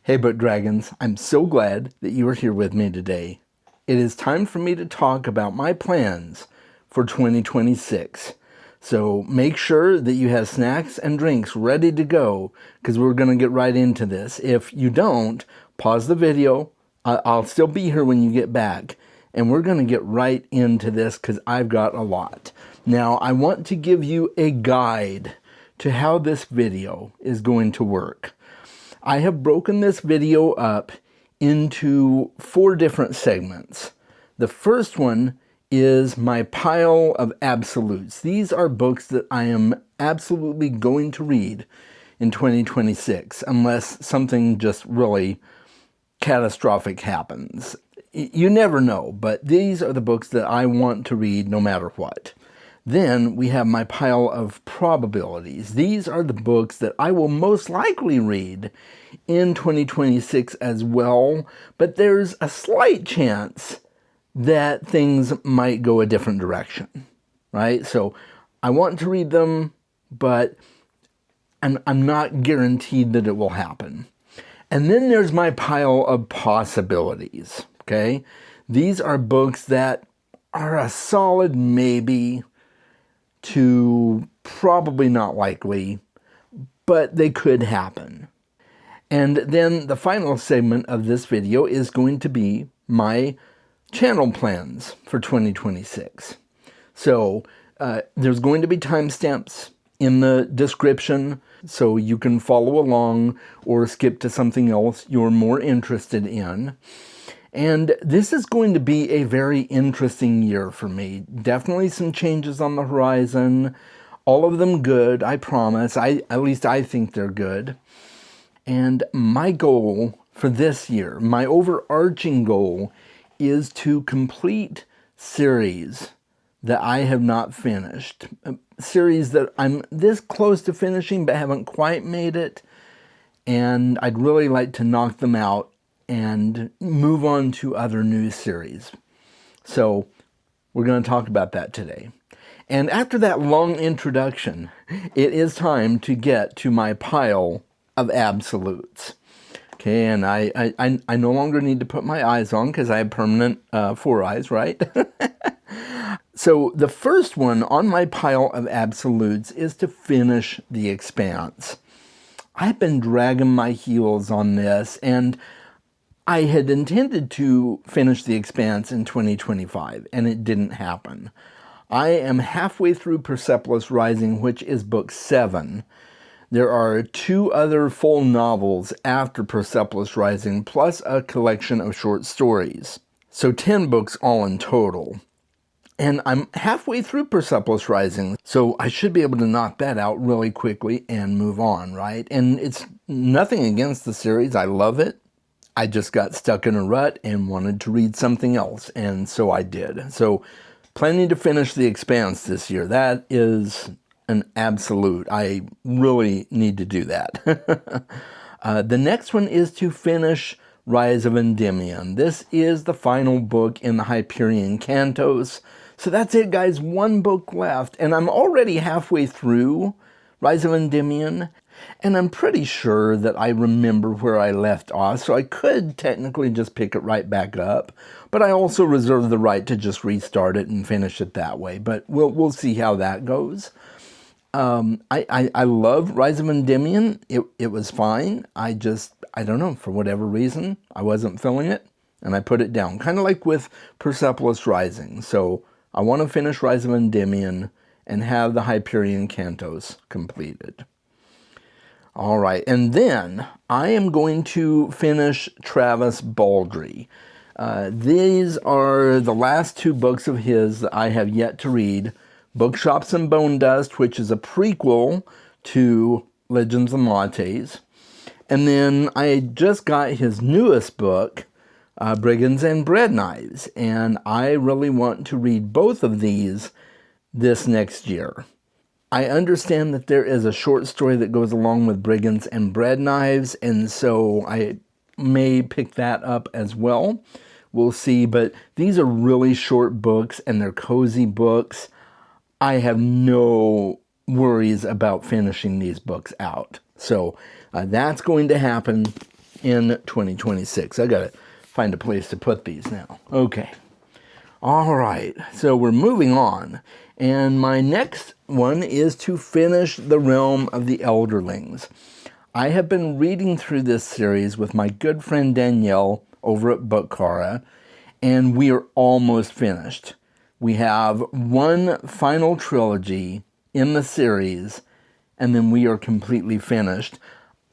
Hey, Book Dragons, I'm so glad that you are here with me today. It is time for me to talk about my plans for 2026. So make sure that you have snacks and drinks ready to go because we're going to get right into this. If you don't, pause the video. I'll still be here when you get back. And we're going to get right into this because I've got a lot. Now, I want to give you a guide to how this video is going to work. I have broken this video up into 4 different segments. The first one is my pile of absolutes. These are books that I am absolutely going to read in 2026, unless something just really catastrophic happens. You never know, but these are the books that I want to read no matter what. Then we have my pile of probabilities. These are the books that I will most likely read in 2026 as well, but there's a slight chance that things might go a different direction, right? So I want to read them, but I'm not guaranteed that it will happen. And then there's my pile of possibilities, okay? These are books that are a solid maybe to probably not likely, but they could happen. And then the final segment of this video is going to be my channel plans for 2026. So there's going to be timestamps in the description so you can follow along or skip to something else you're more interested in. And this is going to be a very interesting year for me. Definitely some changes on the horizon. All of them good, I promise. At least I think they're good. And my goal for this year, my overarching goal, is to complete series that I have not finished. Series that I'm this close to finishing but haven't quite made it. And I'd really like to knock them out and move on to other new series. So we're going to talk about that today. And after that long introduction, it is time to get to my pile of absolutes. Okay, and I no longer need to put my eyes on because I have permanent 4 eyes, right? So the first one on my pile of absolutes is to finish The Expanse. I've been dragging my heels on this, and I had intended to finish The Expanse in 2025, and it didn't happen. I am halfway through Persepolis Rising, which is book 7. There are 2 other full novels after Persepolis Rising, plus a collection of short stories. So 10 books all in total. And I'm halfway through Persepolis Rising, so I should be able to knock that out really quickly and move on, right? And it's nothing against the series. I love it. I just got stuck in a rut and wanted to read something else, and so I did. So planning to finish The Expanse this year. That is an absolute. I really need to do that. The next one is to finish Rise of Endymion. This is the final book in the Hyperion Cantos. So that's it, guys. 1 book left, and I'm already halfway through Rise of Endymion, and I'm pretty sure that I remember where I left off, so I could technically just pick it right back up, but I also reserve the right to just restart it and finish it that way, but we'll see how that goes. I love Rise of Endymion. It was fine. I don't know, for whatever reason, I wasn't feeling it, and I put it down, kind of like with Persepolis Rising. So I want to finish Rise of Endymion and have the Hyperion Cantos completed. All right, and then I am going to finish Travis Baldree. These are the last 2 books of his that I have yet to read. Bookshops and Bone Dust, which is a prequel to Legends of Mates. And then I just got his newest book, Brigands and Bread Knives, and I really want to read both of these this next year. I understand that there is a short story that goes along with Brigands and Bread Knives, and so I may pick that up as well. We'll see, but these are really short books, and they're cozy books. I have no worries about finishing these books out. So that's going to happen in 2026. I gotta find a place to put these now. Okay. All right, so we're moving on. And my next one is to finish The Realm of the Elderlings. I have been reading through this series with my good friend Danielle over at Bookara, and we are almost finished. We have one final trilogy in the series, and then we are completely finished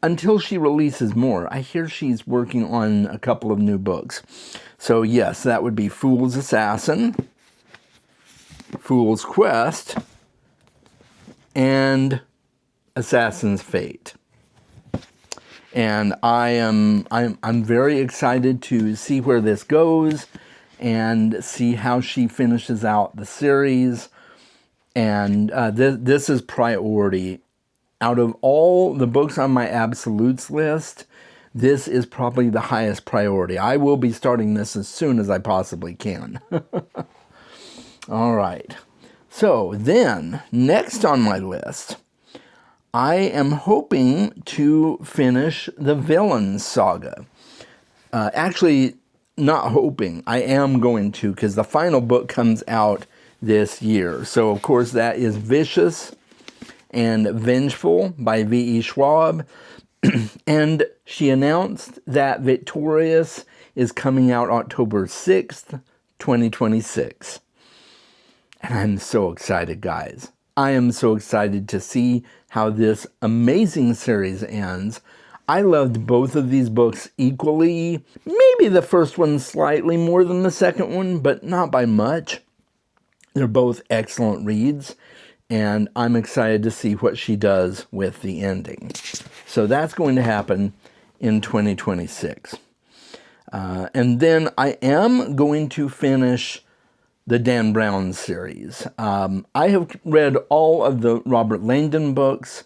until she releases more. I hear she's working on a couple of new books. So yes, that would be Fool's Assassin, Fool's Quest, and Assassin's Fate. And I'm very excited to see where this goes and see how she finishes out the series. And this is priority. Out of all the books on my absolutes list, this is probably the highest priority. I will be starting this as soon as I possibly can. All right. So then, next on my list, I am hoping to finish the Villains saga. Actually, not hoping. I am going to, because the final book comes out this year. So, of course, that is Vicious and Vengeful by V.E. Schwab. And she announced that Victorious is coming out October 6th, 2026. And I'm so excited, guys. I am so excited to see how this amazing series ends. I loved both of these books equally. Maybe the first one slightly more than the second one, but not by much. They're both excellent reads, and I'm excited to see what she does with the ending. So that's going to happen in 2026. And then I am going to finish the Dan Brown series. I have read all of the Robert Langdon books,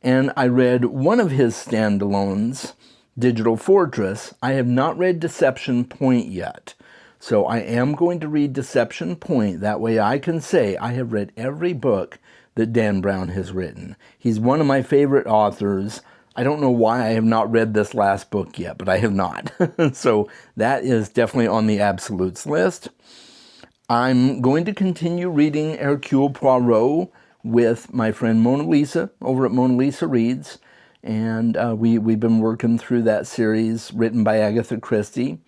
and I read one of his standalones, Digital Fortress. I have not read Deception Point yet. So I am going to read Deception Point. That way I can say I have read every book that Dan Brown has written. He's one of my favorite authors. I don't know why I have not read this last book yet, but I have not. So that is definitely on the absolutes list. I'm going to continue reading Hercule Poirot with my friend Mona Lisa over at Mona Lisa Reads. And we've been working through that series written by Agatha Christie.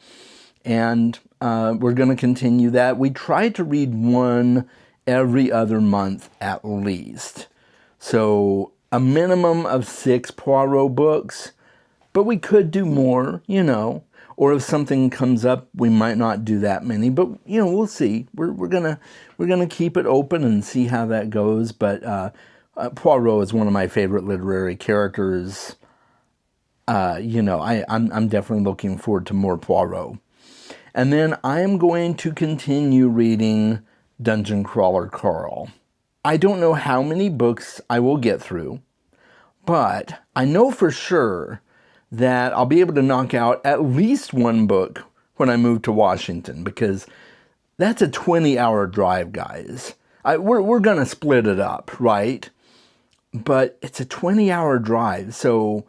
And we're going to continue that. We try to read one every other month at least. So a minimum of 6 Poirot books, but we could do more, you know. Or if something comes up, we might not do that many, but you know, we'll see. We're gonna keep it open and see how that goes. But Poirot is one of my favorite literary characters. You know, I'm definitely looking forward to more Poirot. And then I am going to continue reading Dungeon Crawler Carl. I don't know how many books I will get through, but I know for sure that I'll be able to knock out at least one book when I move to Washington, because that's a 20-hour drive, guys. We're going to split it up, right? But it's a 20-hour drive, so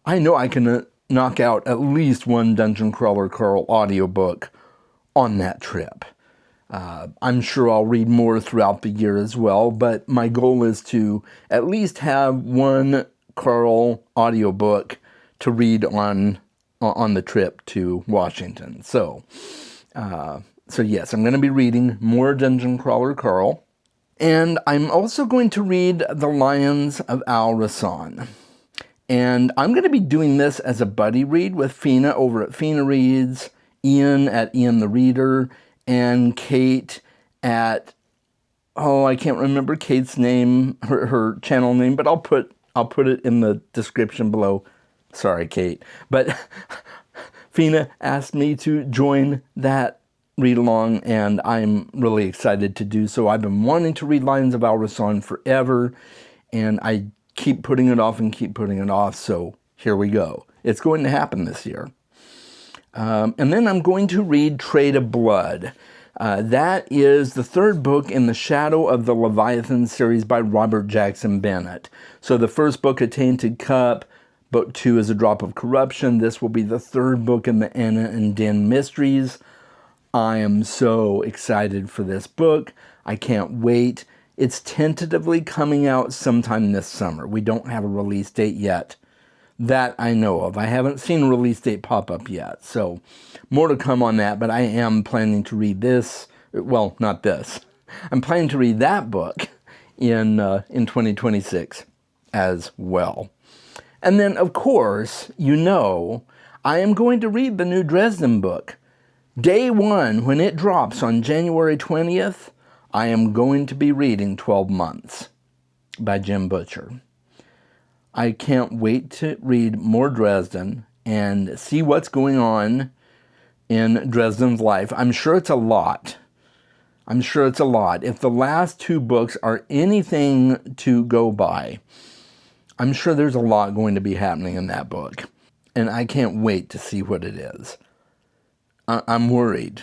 I know I can knock out at least one Dungeon Crawler Carl audiobook on that trip. I'm sure I'll read more throughout the year as well, but my goal is to at least have one Carl audiobook to read on the trip to Washington. So yes, I'm going to be reading more Dungeon Crawler Carl. And I'm also going to read The Lions of Al Rassan. And I'm going to be doing this as a buddy read with Fina over at Fina Reads, Ian at Ian the Reader, and Kate at, I can't remember Kate's name, her channel name, but I'll put it in the description below. Sorry, Kate. But Fina asked me to join that read-along, and I'm really excited to do so. I've been wanting to read Lions of Al Rassan forever, and I keep putting it off and keep putting it off, so here we go. It's going to happen this year. And then I'm going to read Trade of Blood. That is the third book in the Shadow of the Leviathan series by Robert Jackson Bennett. So the first book, A Tainted Cup, Book 2 is A Drop of Corruption. This will be the third book in the Anna and Den mysteries. I am so excited for this book. I can't wait. It's tentatively coming out sometime this summer. We don't have a release date yet that I know of. I haven't seen a release date pop up yet, so more to come on that, but I am planning to read this. Well, not this. I'm planning to read that book in 2026 as well. And then, of course, I am going to read the new Dresden book. Day one, when it drops on January 20th, I am going to be reading 12 Months by Jim Butcher. I can't wait to read more Dresden and see what's going on in Dresden's life. I'm sure it's a lot. If the last two books are anything to go by, I'm sure there's a lot going to be happening in that book. And I can't wait to see what it is. I'm worried.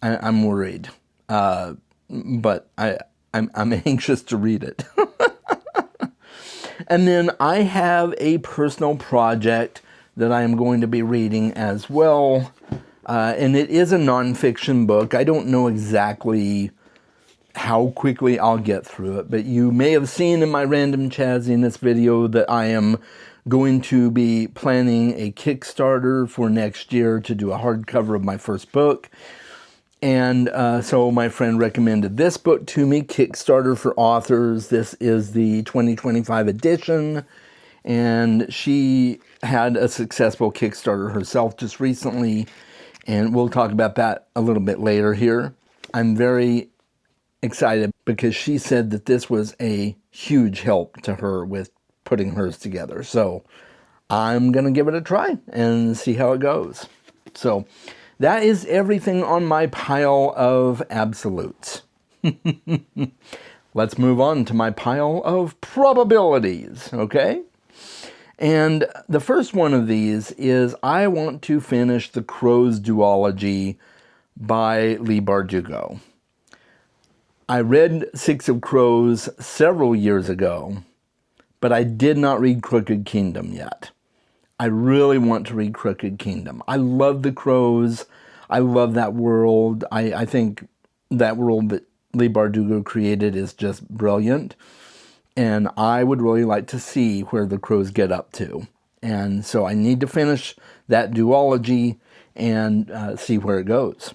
I'm worried. But I'm anxious to read it. And then I have a personal project that I am going to be reading as well. And it is a nonfiction book. I don't know exactly how quickly I'll get through it, but you may have seen in my random Chazziness video that I am going to be planning a Kickstarter for next year to do a hardcover of my first book. And so my friend recommended this book to me, Kickstarter for Authors. This is the 2025 edition, and she had a successful Kickstarter herself just recently, and we'll talk about that a little bit later here. I'm very excited because she said that this was a huge help to her with putting hers together. So I'm going to give it a try and see how it goes. So that is everything on my pile of absolutes. Let's move on to my pile of probabilities, okay? And the first one of these is I want to finish The Crow's Duology by Leigh Bardugo. I read Six of Crows several years ago, but I did not read Crooked Kingdom yet. I really want to read Crooked Kingdom. I love the Crows. I love that world. I think that world that Leigh Bardugo created is just brilliant. And I would really like to see where the Crows get up to. And so I need to finish that duology and see where it goes.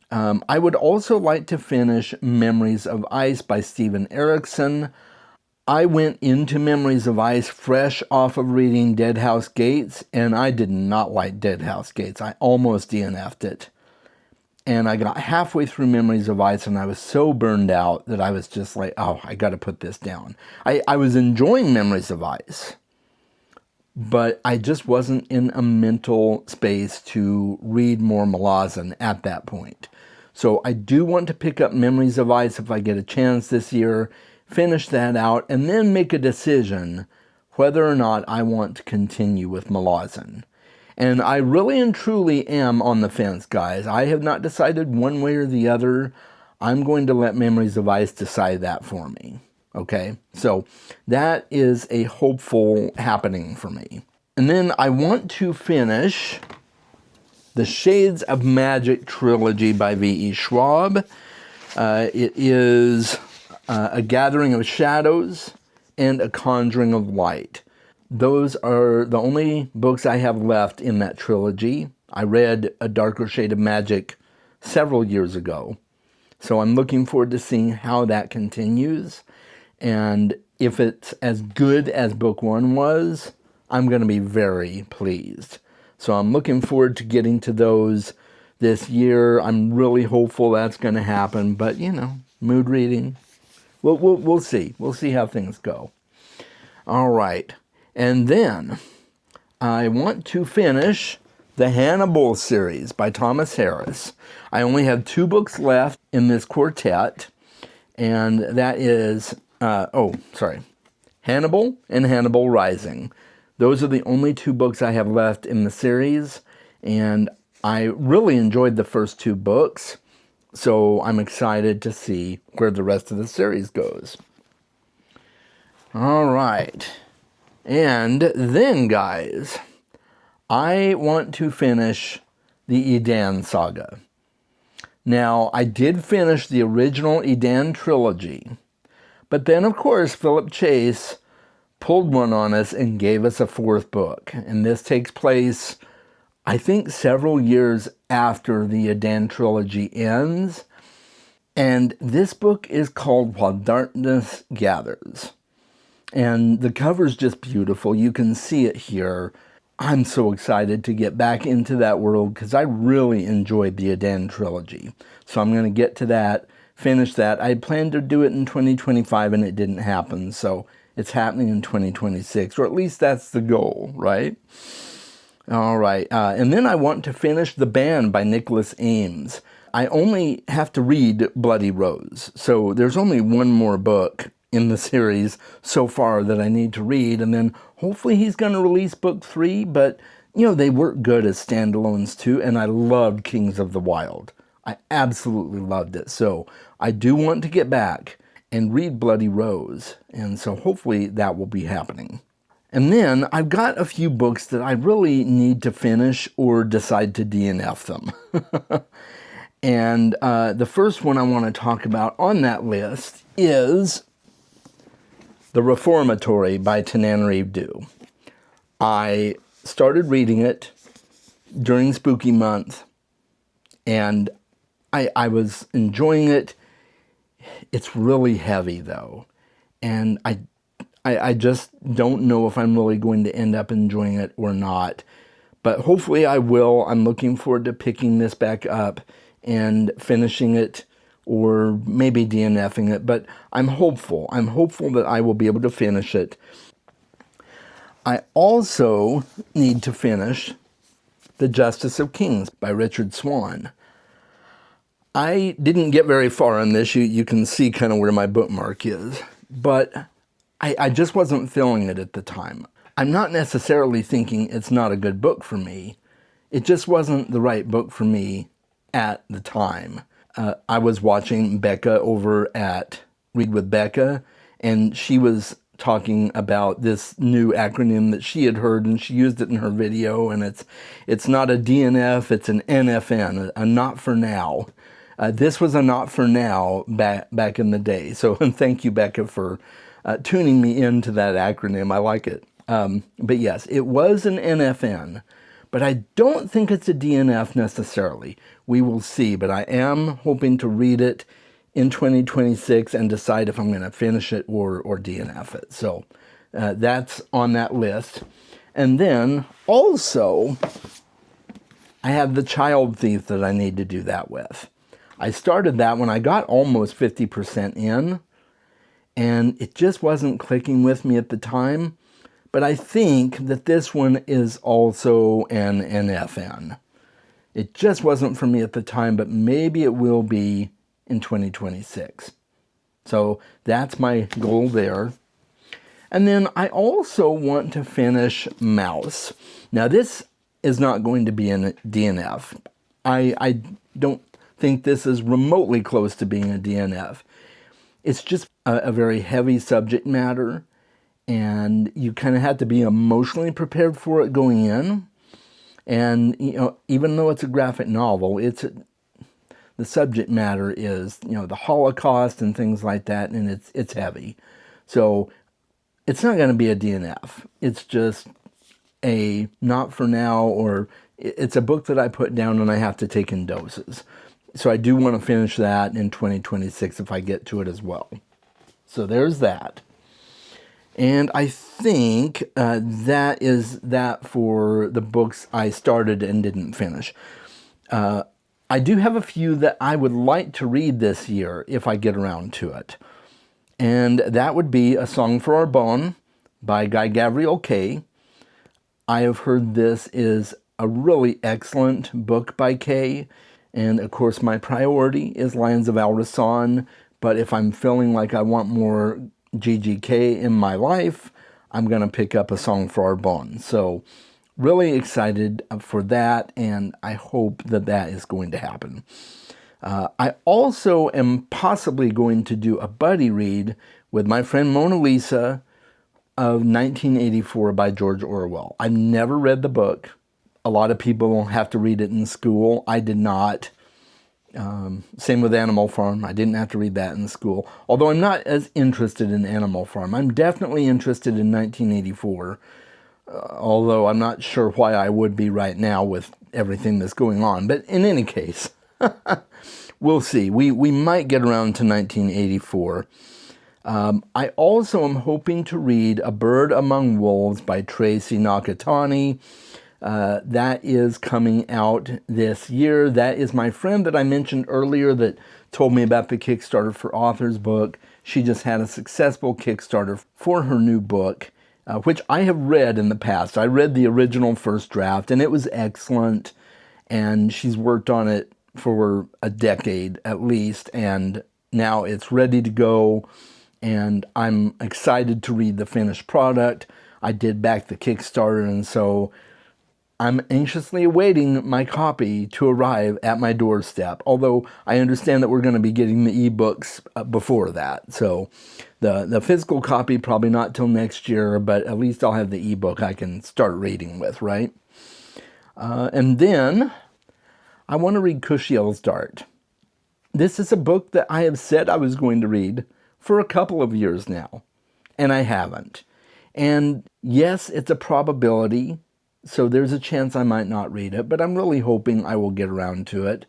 I would also like to finish Memories of Ice by Steven Erikson. I went into Memories of Ice fresh off of reading Dead House Gates, and I did not like Dead House Gates. I almost DNF'd it. And I got halfway through Memories of Ice, and I was so burned out that I was just like, oh, I got to put this down. I was enjoying Memories of Ice, but I just wasn't in a mental space to read more Malazan at that point. So I do want to pick up Memories of Ice if I get a chance this year, finish that out, and then make a decision whether or not I want to continue with Malazan. And I really and truly am on the fence, guys. I have not decided one way or the other. I'm going to let Memories of Ice decide that for me. Okay? So that is a hopeful happening for me. And then I want to finish the Shades of Magic trilogy by V.E. Schwab. It is A Gathering of Shadows and A Conjuring of Light. Those are the only books I have left in that trilogy. I read A Darker Shade of Magic several years ago. So I'm looking forward to seeing how that continues. And if it's as good as book one was, I'm going to be very pleased. So I'm looking forward to getting to those this year. I'm really hopeful that's going to happen. But, mood reading. We'll see. We'll see how things go. All right. And then I want to finish the Hannibal series by Thomas Harris. I only have 2 books left in this quartet, and that is, Hannibal and Hannibal Rising. Those are the only 2 books I have left in the series, and I really enjoyed the first 2 books, so I'm excited to see where the rest of the series goes. All right. And then, guys, I want to finish the Edan saga. Now, I did finish the original Edan trilogy, but then, of course, Philip Chase pulled one on us and gave us a fourth book. And this takes place, I think, several years after the Edan trilogy ends. And this book is called While Darkness Gathers. And the cover's just beautiful. You can see it here. I'm so excited to get back into that world because I really enjoyed the Edan trilogy. So I'm going to get to that, finish that. I planned to do it in 2025 and it didn't happen. So it's happening in 2026, or at least that's the goal, right? All right. And then I want to finish The Band by Nicholas Ames. I only have to read Bloody Rose. So there's only one more book in the series so far that I need to read, and then hopefully he's going to release book 3, but they work good as standalones too, and I loved Kings of the Wild. I absolutely loved it. So I do want to get back and read Bloody Rose, and so hopefully that will be happening. And then I've got a few books that I really need to finish or decide to DNF them. And the first one I want to talk about on that list is The Reformatory by Tananarive Due. I started reading it during Spooky Month, and I was enjoying it. It's really heavy, though, and I just don't know if I'm really going to end up enjoying it or not. But hopefully I will. I'm looking forward to picking this back up and finishing it, or maybe DNFing it, but I'm hopeful. I'm hopeful that I will be able to finish it. I also need to finish The Justice of Kings by Richard Swan. I didn't get very far on this. You can see kind of where my bookmark is, but I just wasn't feeling it at the time. I'm not necessarily thinking it's not a good book for me. It just wasn't the right book for me at the time. I was watching Becca over at Read with Becca, and she was talking about this new acronym that she had heard, and she used it in her video, and it's not a DNF, it's an NFN, a not for now. This was a not for now back in the day. So thank you, Becca, for tuning me into that acronym. I like it. But yes, it was an NFN. But I don't think it's a DNF necessarily. We will see, but I am hoping to read it in 2026 and decide if I'm going to finish it or DNF it. So that's on that list. And then also, I have The Child Thief that I need to do that with. I started that when I got almost 50% in, and it just wasn't clicking with me at the time. But I think that this one is also an NFN. It just wasn't for me at the time, but maybe it will be in 2026. So that's my goal there. And then I also want to finish Mouse. Now this is not going to be a DNF. I don't think this is remotely close to being a DNF. It's just a very heavy subject matter, and you kind of have to be emotionally prepared for it going in. And, even though it's a graphic novel, the subject matter is, the Holocaust and things like that, and it's heavy. So it's not going to be a DNF. It's just a not for now, or it's a book that I put down and I have to take in doses. So I do want to finish that in 2026 if I get to it as well. So there's that. And I think that is that for the books I started and didn't finish. I do have a few that I would like to read this year if I get around to it. And that would be A Song for Our Bone by Guy Gavriel Kay. I have heard this is a really excellent book by Kay. And of course my priority is Lions of Alrasan. But if I'm feeling like I want more GGK in my life, I'm going to pick up A Song for Our Bone. So really excited for that, and I hope that that is going to happen. I also am possibly going to do a buddy read with my friend Mona Lisa of 1984 by George Orwell. I've never read the book. A lot of people have to read it in school. I did not. Same with Animal Farm. I didn't have to read that in school. Although I'm not as interested in Animal Farm. I'm definitely interested in 1984. Although I'm not sure why I would be right now with everything that's going on. But in any case, we'll see. We might get around to 1984. I also am hoping to read A Bird Among Wolves by Tracy Nakatani. That is coming out this year. That is my friend that I mentioned earlier that told me about the Kickstarter for Authors book. She just had a successful Kickstarter for her new book, which I have read in the past. I read the original first draft, and it was excellent. And she's worked on it for a decade at least, and now it's ready to go. And I'm excited to read the finished product. I did back the Kickstarter, and so I'm anxiously awaiting my copy to arrive at my doorstep, although I understand that we're going to be getting the ebooks before that. So the physical copy probably not till next year, but at least I'll have the ebook I can start reading with, right? And then I want to read Kushiel's Dart. This is a book that I have said I was going to read for a couple of years now, and I haven't. And yes, it's a probability, so there's a chance I might not read it, but I'm really hoping I will get around to it.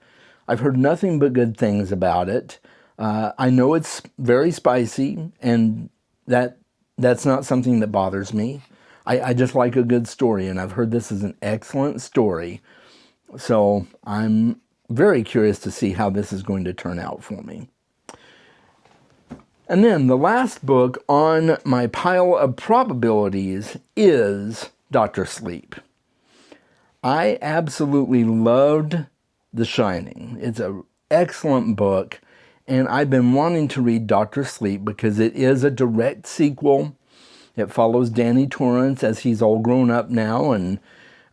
I've heard nothing but good things about it. I know it's very spicy, and that's not something that bothers me. I just like a good story, and I've heard this is an excellent story. So I'm very curious to see how this is going to turn out for me. And then the last book on my pile of probabilities is Dr. Sleep. I absolutely loved The Shining. It's an excellent book, and I've been wanting to read Dr. Sleep because it is a direct sequel. It follows Danny Torrance as he's all grown up now, and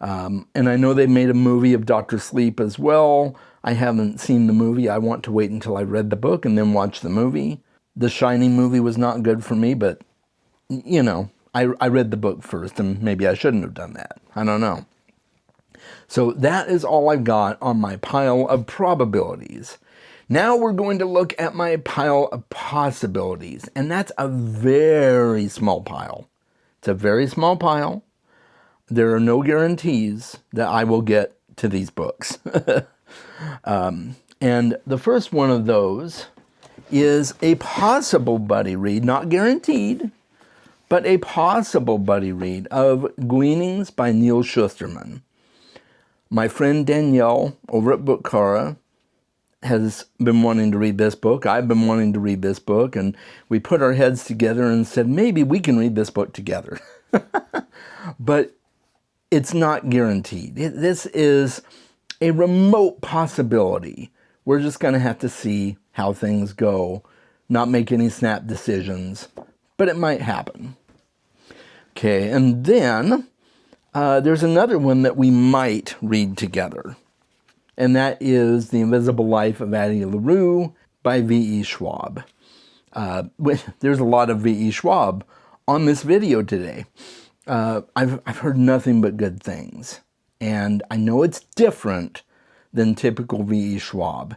I know they made a movie of Dr. Sleep as well. I haven't seen the movie. I want to wait until I read the book and then watch the movie. The Shining movie was not good for me, but, you know, I read the book first, and maybe I shouldn't have done that. I don't know. So that is all I've got on my pile of probabilities. Now we're going to look at my pile of possibilities, and that's a very small pile. It's a very small pile. There are no guarantees that I will get to these books. And the first one of those is a possible buddy read, not guaranteed, but a possible buddy read of Gleanings by Neil Shusterman. My friend Danielle over at Bookara has been wanting to read this book. I've been wanting to read this book, and we put our heads together and said, maybe we can read this book together. But it's not guaranteed. This is a remote possibility. We're just going to have to see how things go, not make any snap decisions, but it might happen. Okay, and then there's another one that we might read together, and that is The Invisible Life of Addie LaRue by V.E. Schwab. There's a lot of V.E. Schwab on this video today. I've heard nothing but good things, and I know it's different than typical V.E. Schwab,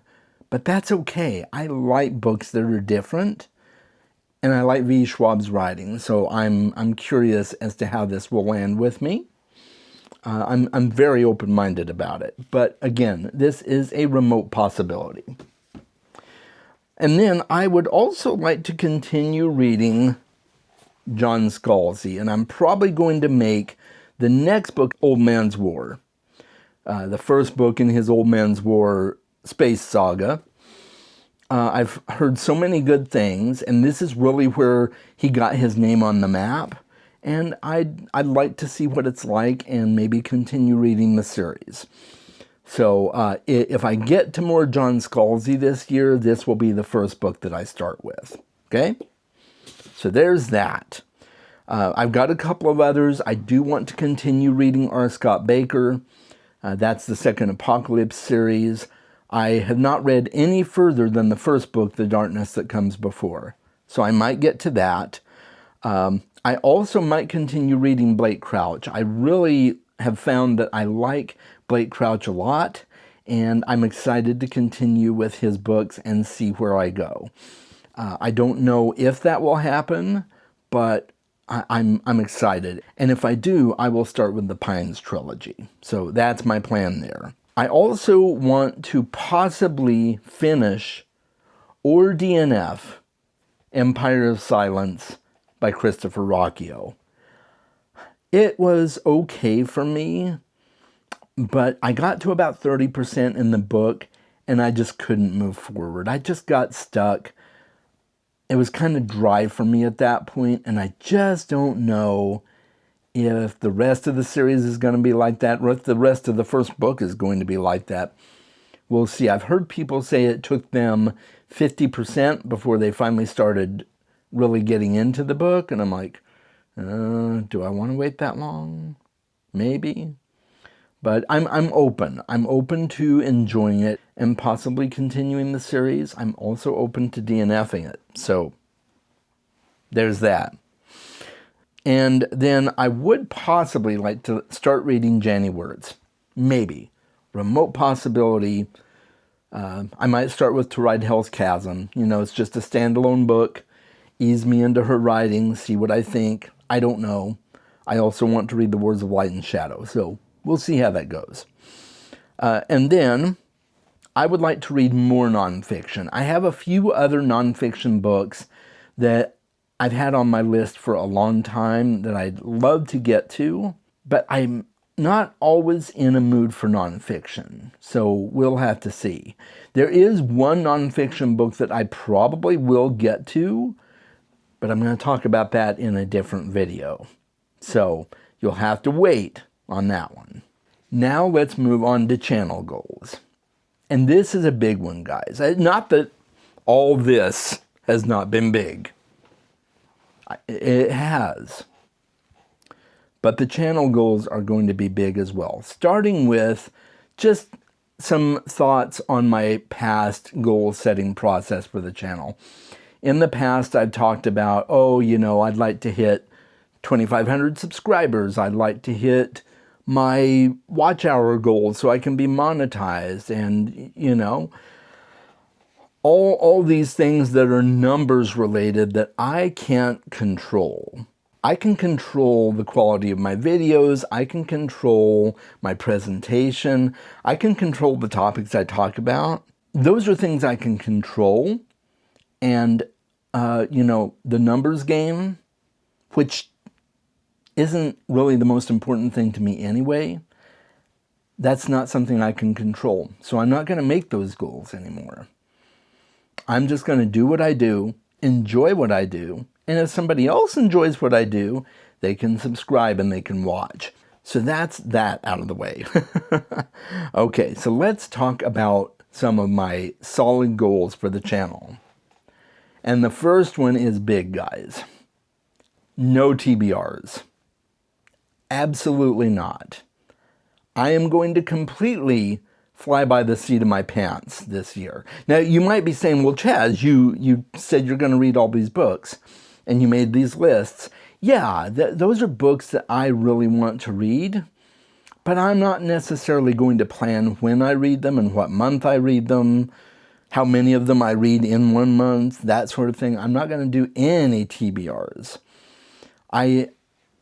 but that's okay. I like books that are different, and I like V.E. Schwab's writing, so I'm curious as to how this will land with me. I'm very open-minded about it, but again, this is a remote possibility. And then I would also like to continue reading John Scalzi, and I'm probably going to make the next book Old Man's War, the first book in his Old Man's War space saga. I've heard so many good things, and this is really where he got his name on the map, and I'd like to see what it's like and maybe continue reading the series. So if I get to more John Scalzi this year, this will be the first book that I start with. Okay? So there's that. I've got a couple of others. I do want to continue reading R. Scott Baker. That's the second Apocalypse series. I have not read any further than the first book, The Darkness That Comes Before. So I might get to that. I also might continue reading Blake Crouch. I really have found that I like Blake Crouch a lot, and I'm excited to continue with his books and see where I go. I don't know if that will happen, but I'm excited. And if I do, I will start with the Pines trilogy. So that's my plan there. I also want to possibly finish or DNF Empire of Silence by Christopher Rocchio. It was okay for me, but I got to about 30% in the book and I just couldn't move forward. I just got stuck. It was kind of dry for me at that point, and I just don't know if the rest of the series is going to be like that, or if the rest of the first book is going to be like that. We'll see. I've heard people say it took them 50% before they finally started really getting into the book, and I'm like, do I want to wait that long? Maybe. But I'm open. I'm open to enjoying it and possibly continuing the series. I'm also open to DNFing it. So there's that. And then I would possibly like to start reading Janny Words. Maybe. Remote possibility. I might start with To Ride Hell's Chasm. You know, it's just a standalone book. Ease me into her writing, see what I think. I don't know. I also want to read The Words of Light and Shadow, so we'll see how that goes. And then I would like to read more nonfiction. I have a few other nonfiction books that I've had on my list for a long time that I'd love to get to, but I'm not always in a mood for nonfiction, so we'll have to see. There is one nonfiction book that I probably will get to, but I'm going to talk about that in a different video. So you'll have to wait on that one. Now let's move on to channel goals. And this is a big one, guys. Not that all this has not been big. It has. But the channel goals are going to be big as well. Starting with just some thoughts on my past goal setting process for the channel. In the past, I've talked about, I'd like to hit 2,500 subscribers. I'd like to hit my watch hour goal so I can be monetized. And, all these things that are numbers related that I can't control. I can control the quality of my videos. I can control my presentation. I can control the topics I talk about. Those are things I can control. And, the numbers game, which isn't really the most important thing to me anyway, that's not something I can control. So I'm not going to make those goals anymore. I'm just going to do what I do, enjoy what I do, and if somebody else enjoys what I do, they can subscribe and they can watch. So that's that out of the way. Okay, so let's talk about some of my solid goals for the channel. And the first one is big, guys. No TBRs. Absolutely not. I am going to completely fly by the seat of my pants this year. Now, you might be saying, well, Chaz, you said you're going to read all these books, and you made these lists. Yeah, those are books that I really want to read, but I'm not necessarily going to plan when I read them and what month I read them, how many of them I read in 1 month, that sort of thing. I'm not going to do any TBRs. I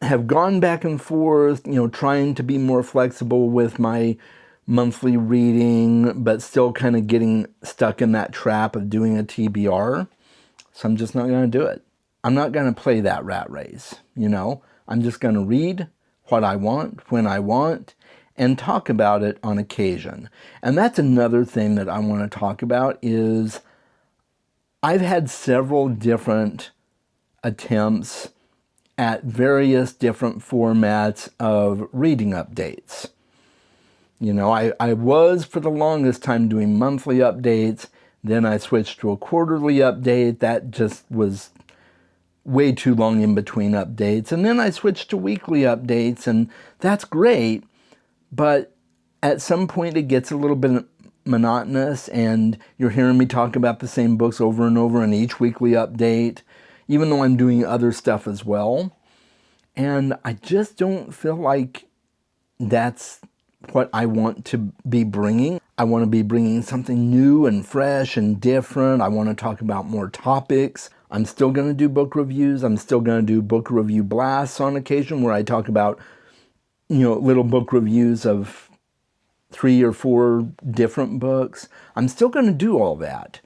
have gone back and forth, trying to be more flexible with my monthly reading, but still kind of getting stuck in that trap of doing a TBR. So I'm just not going to do it. I'm not going to play that rat race, I'm just going to read what I want, when I want, and talk about it on occasion. And that's another thing that I want to talk about is I've had several different attempts at various different formats of reading updates. I was for the longest time doing monthly updates. Then I switched to a quarterly update. That just was way too long in between updates. And then I switched to weekly updates, and that's great. But at some point it gets a little bit monotonous, and you're hearing me talk about the same books over and over in each weekly update. even though I'm doing other stuff as well. And I just don't feel like that's what I want to be bringing. I want to be bringing something new and fresh and different. I want to talk about more topics. I'm still going to do book reviews. I'm still going to do book review blasts on occasion where I talk about, little book reviews of 3 or 4 different books. I'm still going to do all that.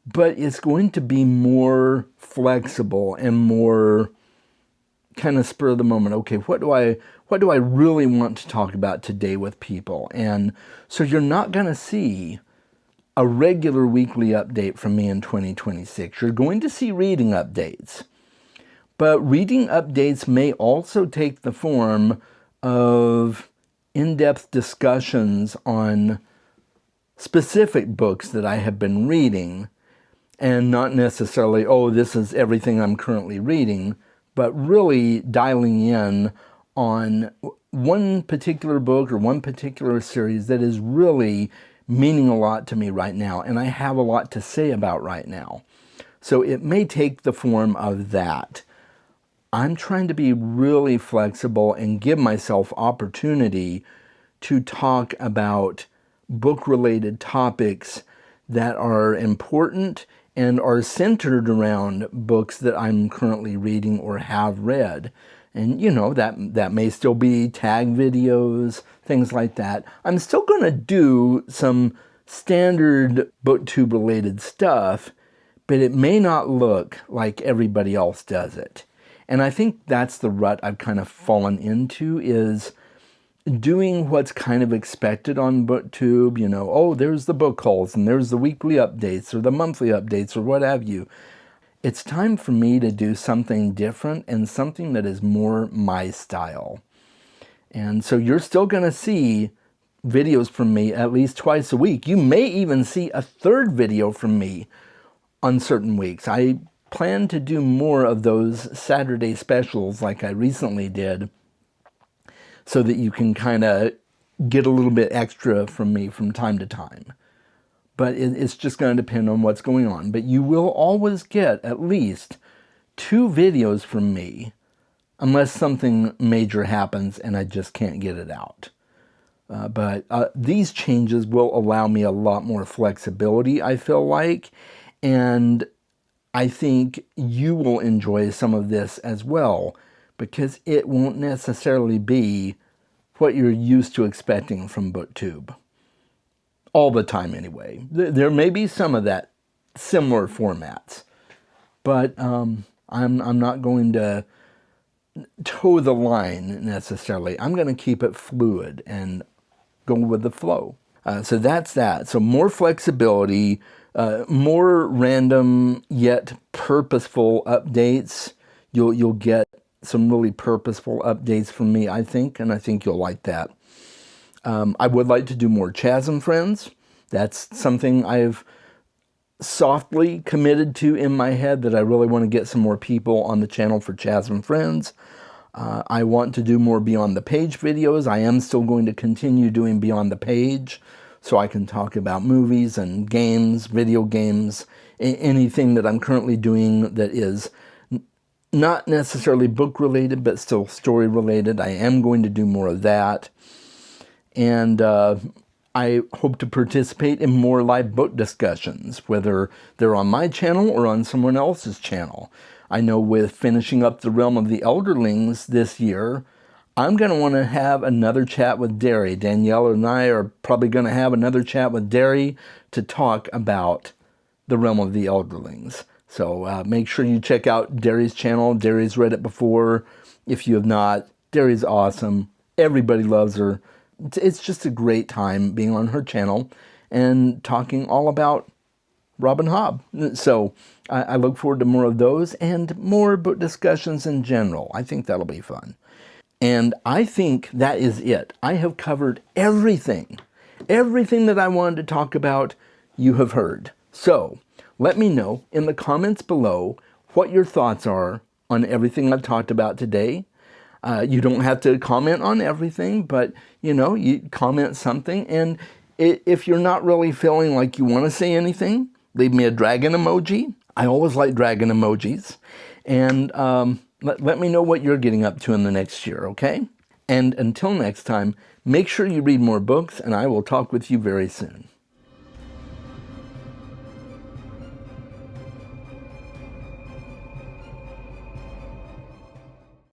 But it's going to be more flexible and more kind of spur of the moment. Okay, what do I really want to talk about today with people? And so you're not going to see a regular weekly update from me in 2026. You're going to see reading updates. But reading updates may also take the form of in-depth discussions on specific books that I have been reading, and not necessarily, this is everything I'm currently reading, but really dialing in on one particular book or one particular series that is really meaning a lot to me right now, and I have a lot to say about right now. So it may take the form of that. I'm trying to be really flexible and give myself opportunity to talk about book-related topics that are important and are centered around books that I'm currently reading or have read. And that may still be tag videos, things like that. I'm still going to do some standard BookTube related stuff, but it may not look like everybody else does it. And I think that's the rut I've kind of fallen into, is doing what's kind of expected on BookTube. There's the book hauls and there's the weekly updates or the monthly updates or what have you. It's time for me to do something different and something that is more my style. And so you're still going to see videos from me at least twice a week. You may even see a third video from me on certain weeks. I plan to do more of those Saturday specials like I recently did, so that you can kind of get a little bit extra from me from time to time. But it's just going to depend on what's going on. But you will always get at least 2 videos from me, unless something major happens and I just can't get it out. But these changes will allow me a lot more flexibility, I feel like. And I think you will enjoy some of this as well, because it won't necessarily be what you're used to expecting from BookTube. All the time anyway. There may be some of that similar formats, but I'm not going to toe the line necessarily. I'm going to keep it fluid and go with the flow. So that's that. So more flexibility, more random yet purposeful updates. You'll get some really purposeful updates from me, I think, and I think you'll like that. I would like to do more Chasm Friends. That's something I've softly committed to in my head, that I really want to get some more people on the channel for Chasm Friends. I want to do more Beyond the Page videos. I am still going to continue doing Beyond the Page, so I can talk about movies and games, video games, anything that I'm currently doing that is not necessarily book related, but still story related. I am going to do more of that. And I hope to participate in more live book discussions, whether they're on my channel or on someone else's channel. I know with finishing up The Realm of the Elderlings this year, I'm going to want to have another chat with Derry. Danielle and I are probably going to have another chat with Derry to talk about The Realm of the Elderlings. So make sure you check out Derry's channel. Derry's read it before. If you have not, Derry's awesome. Everybody loves her. It's just a great time being on her channel and talking all about Robin Hobb. So I look forward to more of those and more book discussions in general. I think that'll be fun. And I think that is it. I have covered everything. Everything that I wanted to talk about, you have heard. So let me know in the comments below what your thoughts are on everything I've talked about today. You don't have to comment on everything, but you comment something. And if you're not really feeling like you want to say anything, leave me a dragon emoji. I always like dragon emojis. And let me know what you're getting up to in the next year, okay? And until next time, make sure you read more books, and I will talk with you very soon.